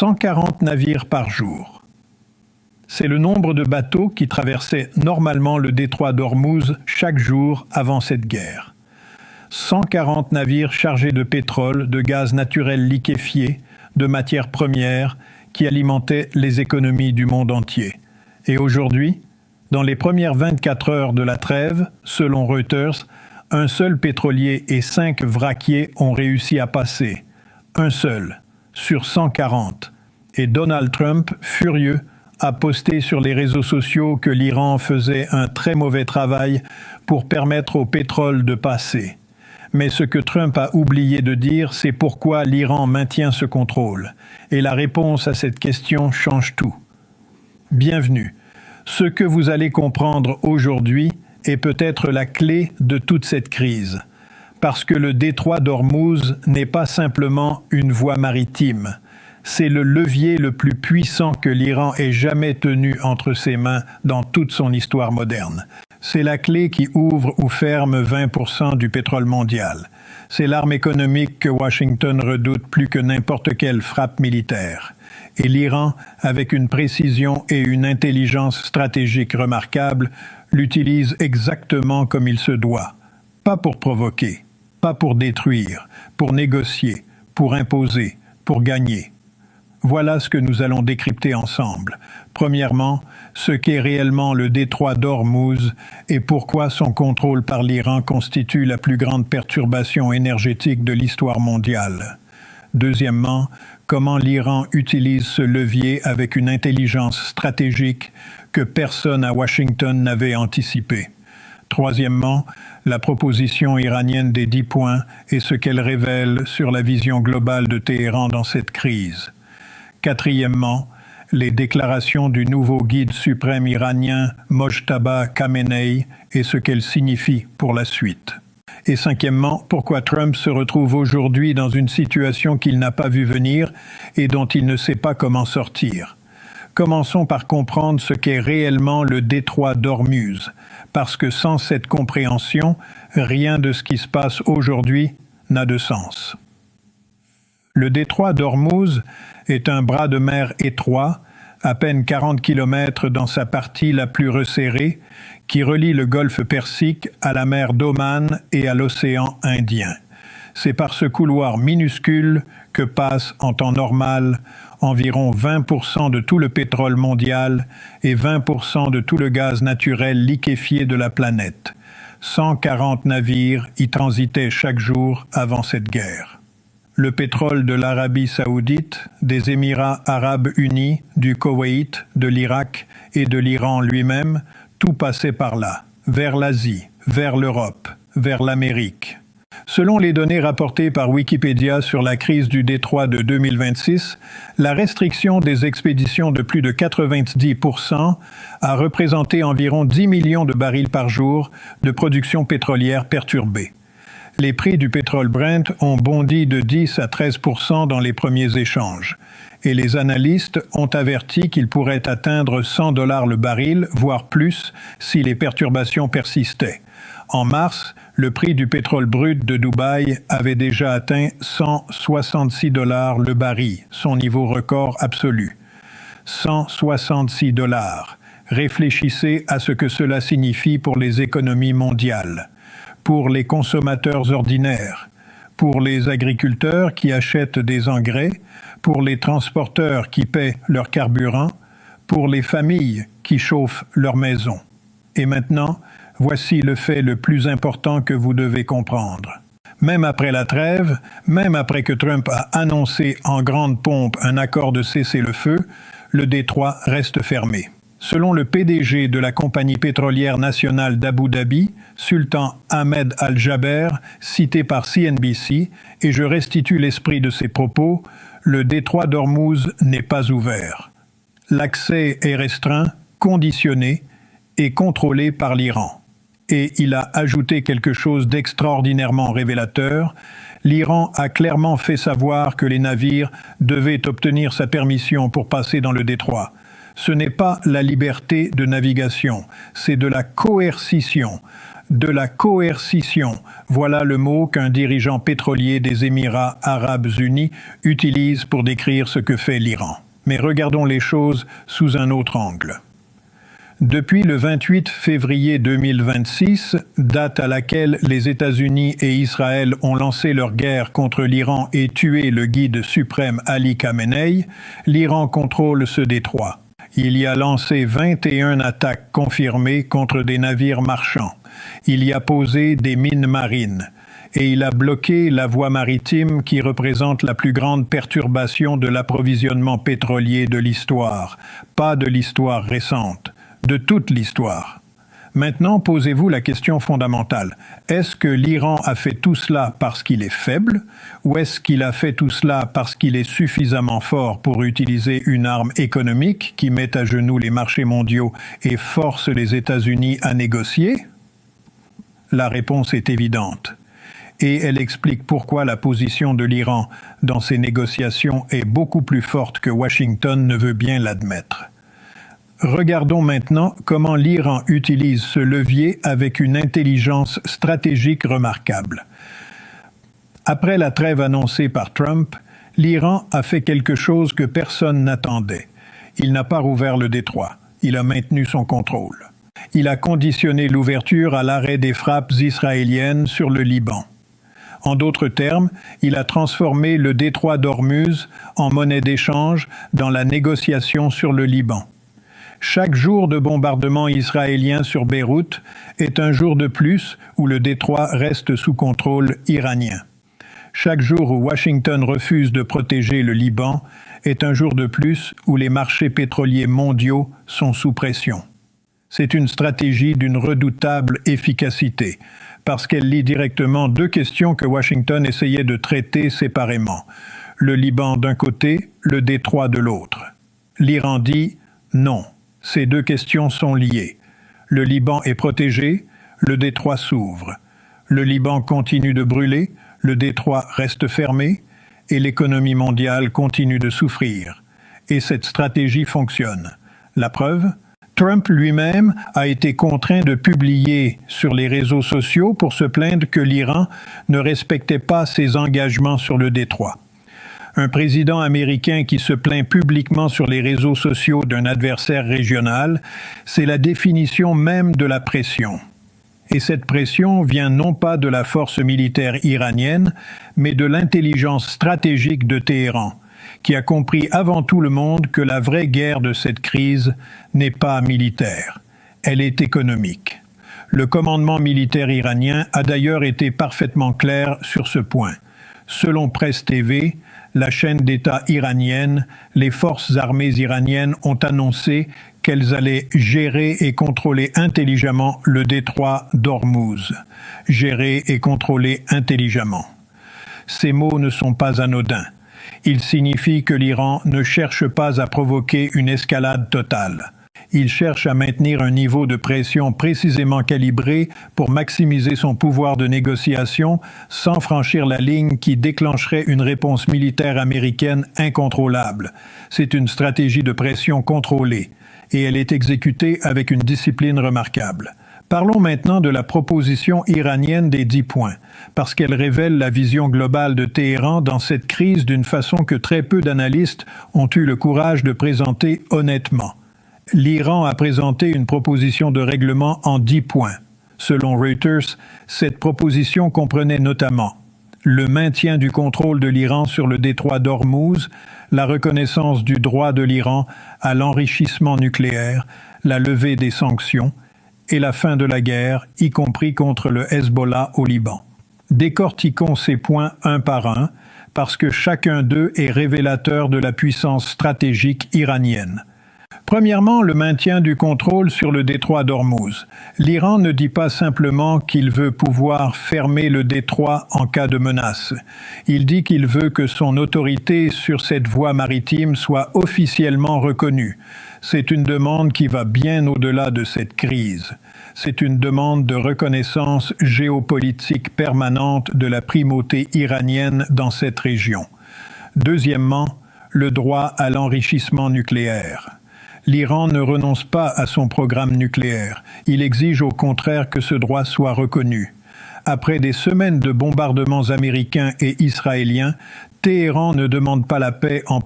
140 navires par jour. C'est le nombre de bateaux qui traversaient normalement le détroit d'Ormuz chaque jour avant cette guerre. 140 navires chargés de pétrole, de gaz naturel liquéfié, de matières premières qui alimentaient les économies du monde entier. Et aujourd'hui, dans les premières 24 heures de la trêve, selon Reuters, un seul pétrolier et 5 vraquiers ont réussi à passer. Un seul, sur 140. Et Donald Trump, furieux, a posté sur les réseaux sociaux que l'Iran faisait un très mauvais travail pour permettre au pétrole de passer. Mais ce que Trump a oublié de dire, c'est pourquoi l'Iran maintient ce contrôle. Et la réponse à cette question change tout. Bienvenue. Ce que vous allez comprendre aujourd'hui est peut-être la clé de toute cette crise. Parce que le détroit d'Ormuz n'est pas simplement une voie maritime. C'est le levier le plus puissant que l'Iran ait jamais tenu entre ses mains dans toute son histoire moderne. C'est la clé qui ouvre ou ferme 20% du pétrole mondial. C'est l'arme économique que Washington redoute plus que n'importe quelle frappe militaire. Et l'Iran, avec une précision et une intelligence stratégique remarquables, l'utilise exactement comme il se doit. Pas pour provoquer, pas pour détruire, pour négocier, pour imposer, pour gagner. Voilà ce que nous allons décrypter ensemble. Premièrement, ce qu'est réellement le détroit d'Ormuz et pourquoi son contrôle par l'Iran constitue la plus grande perturbation énergétique de l'histoire mondiale. Deuxièmement, comment l'Iran utilise ce levier avec une intelligence stratégique que personne à Washington n'avait anticipée. Troisièmement, la proposition iranienne des 10 points et ce qu'elle révèle sur la vision globale de Téhéran dans cette crise. Quatrièmement, les déclarations du nouveau guide suprême iranien Mojtaba Khamenei et ce qu'elles signifient pour la suite. Et cinquièmement, pourquoi Trump se retrouve aujourd'hui dans une situation qu'il n'a pas vue venir et dont il ne sait pas comment sortir. Commençons par comprendre ce qu'est réellement le détroit d'Ormuz, parce que sans cette compréhension, rien de ce qui se passe aujourd'hui n'a de sens. Le détroit d'Ormuz est un bras de mer étroit, à peine 40 km dans sa partie la plus resserrée, qui relie le golfe Persique à la mer d'Oman et à l'océan Indien. C'est par ce couloir minuscule que passe en temps normal environ 20% de tout le pétrole mondial et 20% de tout le gaz naturel liquéfié de la planète. 140 navires y transitaient chaque jour avant cette guerre. Le pétrole de l'Arabie saoudite, des Émirats arabes unis, du Koweït, de l'Irak et de l'Iran lui-même, tout passait par là, vers l'Asie, vers l'Europe, vers l'Amérique. Selon les données rapportées par Wikipédia sur la crise du détroit de 2026, la restriction des expéditions de plus de 90% a représenté environ 10 millions de barils par jour de production pétrolière perturbée. Les prix du pétrole Brent ont bondi de 10 à 13% dans les premiers échanges. Et les analystes ont averti qu'il pourrait atteindre $100 le baril, voire plus, si les perturbations persistaient. En mars, le prix du pétrole brut de Dubaï avait déjà atteint $166 le baril, son niveau record absolu. $166. Réfléchissez à ce que cela signifie pour les économies mondiales, pour les consommateurs ordinaires, pour les agriculteurs qui achètent des engrais, pour les transporteurs qui paient leur carburant, pour les familles qui chauffent leur maison. Et maintenant, voici le fait le plus important que vous devez comprendre. Même après la trêve, même après que Trump a annoncé en grande pompe un accord de cessez-le-feu, le détroit reste fermé. Selon le PDG de la compagnie pétrolière nationale d'Abu Dhabi, Sultan Ahmed Al-Jaber, cité par CNBC, et je restitue l'esprit de ses propos, le détroit d'Ormuz n'est pas ouvert. L'accès est restreint, conditionné et contrôlé par l'Iran. Et il a ajouté quelque chose d'extraordinairement révélateur. L'Iran a clairement fait savoir que les navires devaient obtenir sa permission pour passer dans le détroit. Ce n'est pas la liberté de navigation, c'est de la coercition. De la coercition, voilà le mot qu'un dirigeant pétrolier des Émirats arabes unis utilise pour décrire ce que fait l'Iran. Mais regardons les choses sous un autre angle. Depuis le 28 février 2026, date à laquelle les États-Unis et Israël ont lancé leur guerre contre l'Iran et tué le guide suprême Ali Khamenei, l'Iran contrôle ce détroit. Il y a lancé 21 attaques confirmées contre des navires marchands. Il y a posé des mines marines. Et il a bloqué la voie maritime qui représente la plus grande perturbation de l'approvisionnement pétrolier de l'histoire, pas de l'histoire récente, de toute l'histoire. Maintenant, posez-vous la question fondamentale. Est-ce que l'Iran a fait tout cela parce qu'il est faible, ou est-ce qu'il a fait tout cela parce qu'il est suffisamment fort pour utiliser une arme économique qui met à genoux les marchés mondiaux et force les États-Unis à négocier? La réponse est évidente. Et elle explique pourquoi la position de l'Iran dans ces négociations est beaucoup plus forte que Washington ne veut bien l'admettre. Regardons maintenant comment l'Iran utilise ce levier avec une intelligence stratégique remarquable. Après la trêve annoncée par Trump, l'Iran a fait quelque chose que personne n'attendait. Il n'a pas rouvert le détroit. Il a maintenu son contrôle. Il a conditionné l'ouverture à l'arrêt des frappes israéliennes sur le Liban. En d'autres termes, il a transformé le détroit d'Ormuz en monnaie d'échange dans la négociation sur le Liban. Chaque jour de bombardement israélien sur Beyrouth est un jour de plus où le détroit reste sous contrôle iranien. Chaque jour où Washington refuse de protéger le Liban est un jour de plus où les marchés pétroliers mondiaux sont sous pression. C'est une stratégie d'une redoutable efficacité, parce qu'elle lie directement deux questions que Washington essayait de traiter séparément. Le Liban d'un côté, le détroit de l'autre. L'Iran dit non, ces deux questions sont liées. Le Liban est protégé, le détroit s'ouvre. Le Liban continue de brûler, le détroit reste fermé, et l'économie mondiale continue de souffrir. Et cette stratégie fonctionne. La preuve ? Trump lui-même a été contraint de publier sur les réseaux sociaux pour se plaindre que l'Iran ne respectait pas ses engagements sur le détroit. Un président américain qui se plaint publiquement sur les réseaux sociaux d'un adversaire régional, c'est la définition même de la pression. Et cette pression vient non pas de la force militaire iranienne, mais de l'intelligence stratégique de Téhéran, qui a compris avant tout le monde que la vraie guerre de cette crise n'est pas militaire, elle est économique. Le commandement militaire iranien a d'ailleurs été parfaitement clair sur ce point. Selon Presse TV, la chaîne d'État iranienne, les forces armées iraniennes ont annoncé qu'elles allaient gérer et contrôler intelligemment le détroit d'Ormuz. Gérer et contrôler intelligemment. Ces mots ne sont pas anodins. Il signifie que l'Iran ne cherche pas à provoquer une escalade totale. Il cherche à maintenir un niveau de pression précisément calibré pour maximiser son pouvoir de négociation sans franchir la ligne qui déclencherait une réponse militaire américaine incontrôlable. C'est une stratégie de pression contrôlée et elle est exécutée avec une discipline remarquable. Parlons maintenant de la proposition iranienne des 10 points, parce qu'elle révèle la vision globale de Téhéran dans cette crise d'une façon que très peu d'analystes ont eu le courage de présenter honnêtement. L'Iran a présenté une proposition de règlement en 10 points. Selon Reuters, cette proposition comprenait notamment le maintien du contrôle de l'Iran sur le détroit d'Ormuz, la reconnaissance du droit de l'Iran à l'enrichissement nucléaire, la levée des sanctions, et la fin de la guerre, y compris contre le Hezbollah au Liban. Décortiquons ces points un par un, parce que chacun d'eux est révélateur de la puissance stratégique iranienne. Premièrement, le maintien du contrôle sur le détroit d'Ormuz. L'Iran ne dit pas simplement qu'il veut pouvoir fermer le détroit en cas de menace. Il dit qu'il veut que son autorité sur cette voie maritime soit officiellement reconnue. C'est une demande qui va bien au-delà de cette crise. C'est une demande de reconnaissance géopolitique permanente de la primauté iranienne dans cette région. Deuxièmement, le droit à l'enrichissement nucléaire. L'Iran ne renonce pas à son programme nucléaire. Il exige au contraire que ce droit soit reconnu. Après des semaines de bombardements américains et israéliens, Téhéran ne demande pas la paix en